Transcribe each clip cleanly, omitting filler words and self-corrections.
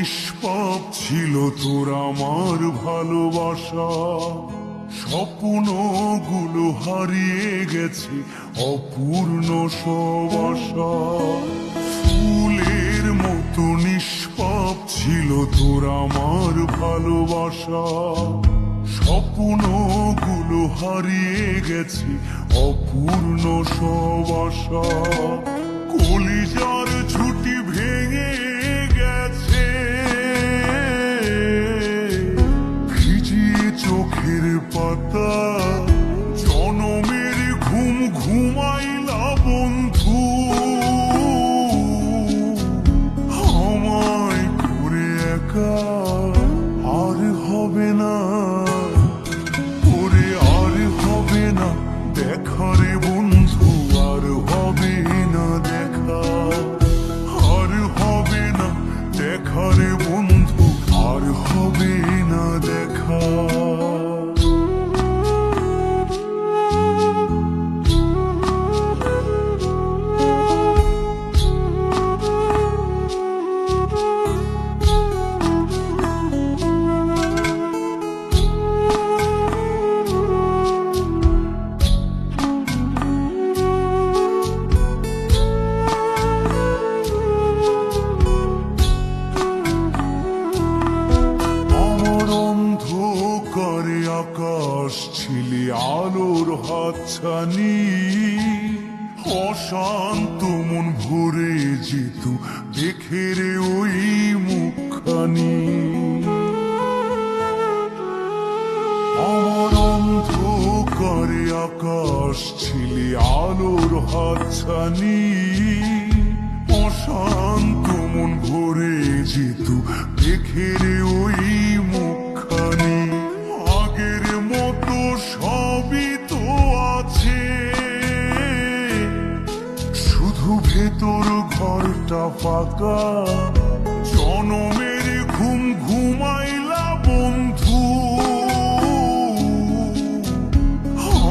নিষ্পাপ ছিল তোর আমার ভালোবাসা, স্বপ্নগুলো হারিয়ে গেছে অপূর্ণ সব আশা। ফুলের মতো নিষ্পাপ ছিল তোর আমার ভালোবাসা, স্বপ্নগুলো হারিয়ে গেছে অপূর্ণ সব আশা। কলিজার ঝুঁটি ভেঙে গেছে, ভিজিয়ে চোখের পাতা, জনমের ঘুম ঘুমাইলা বন্ধু। আমায় করে একা আর হবে না, ওরে আর হবে না দেখা রে বন্ধু, আর হবে না দেখা, আর হবে না দেখা রে বন্ধু, আর হবে না দেখা। করে আকাশ ছিলে আলোর হাতছানি, অশান্ত মন ভরে যেত দেখে রে ওই মুখখানি। আমার অন্ধকারে আকাশ ছিলে আলোর হাতছানি, অশান্ত মন ভরে যেত দেখে রে ওই মুখখানি। আগের মতো সবই তো আছে, শুধু ভেতর ঘরটা ফাঁকা, জনমের ঘুম ঘুমাইলা বন্ধু।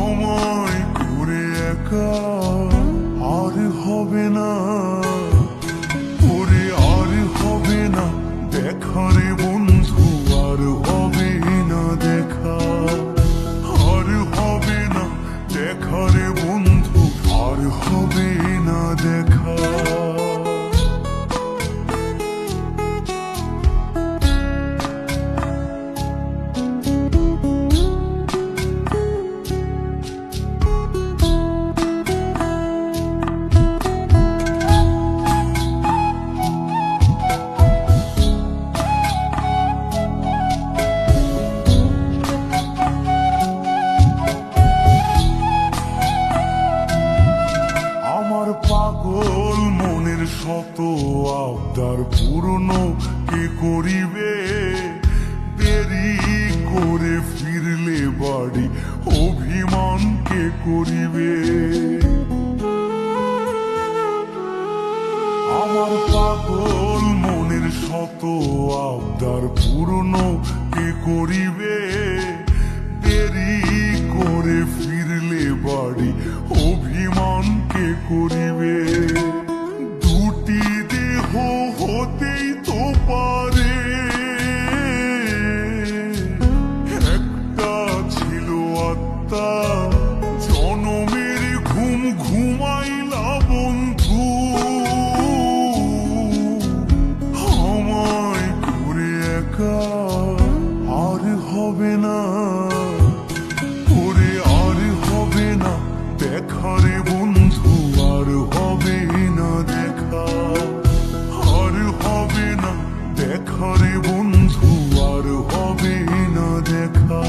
আমায় করে একা আর হবে না, ওরে আর হবে না দেখা রে বন্ধু, আর হবে না দেখা, আর হবে না দেখা রে বন্ধু, আর হবে না দেখা। পাগল মনের শত আবদার পূর্ণ কে করিবে, দেরি করে ফিরলে বাড়ি অভিমান কে করিবে। আমার পাগল মনের শত আবদার পূর্ণ কে করিবে, দেরি করে ফিরলে বাড়ি অভিমান কে করিবে। দুটি দেহ হতেই তো পারে, একটা ছিল আত্মা, জনমের ঘুম ঘুমাইলা বন্ধু। আমায় করে একা আর হবে না, ওরে আর হবে না দেখা রে বন্ধু, আর হবে না দেখা, আর হবে না দেখা রে বন্ধু, আর হবে না দেখা।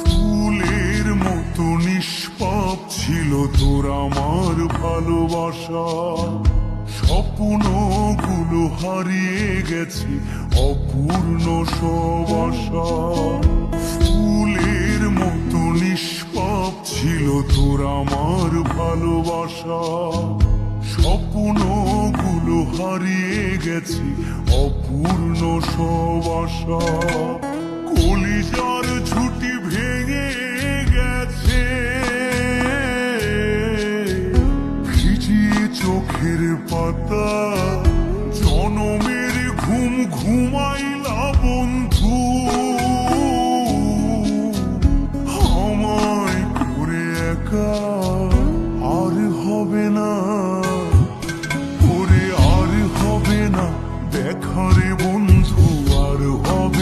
ফুলের মতো নিষ্পাপ ছিল তোর আমার ভালোবাসা, স্বপ্নগুলো হারিয়ে গেছে অপূর্ণ সব আশা। ফুলের মতো নিষ্পাপ ছিল তোর আমার ভালোবাসা, স্বপ্নগুলো হারিয়ে গেছে অপূর্ণ সব আশা। কলিজার ঝুঁটি ভেঙে গেছে, ভিজিয়ে চোখের পাতা, জনমের ঘুম ঘুমাইলা বন্ধু আমায় করে একা আর হবে না ওরে আর হবে না দেখা রে বন্ধু আর হবে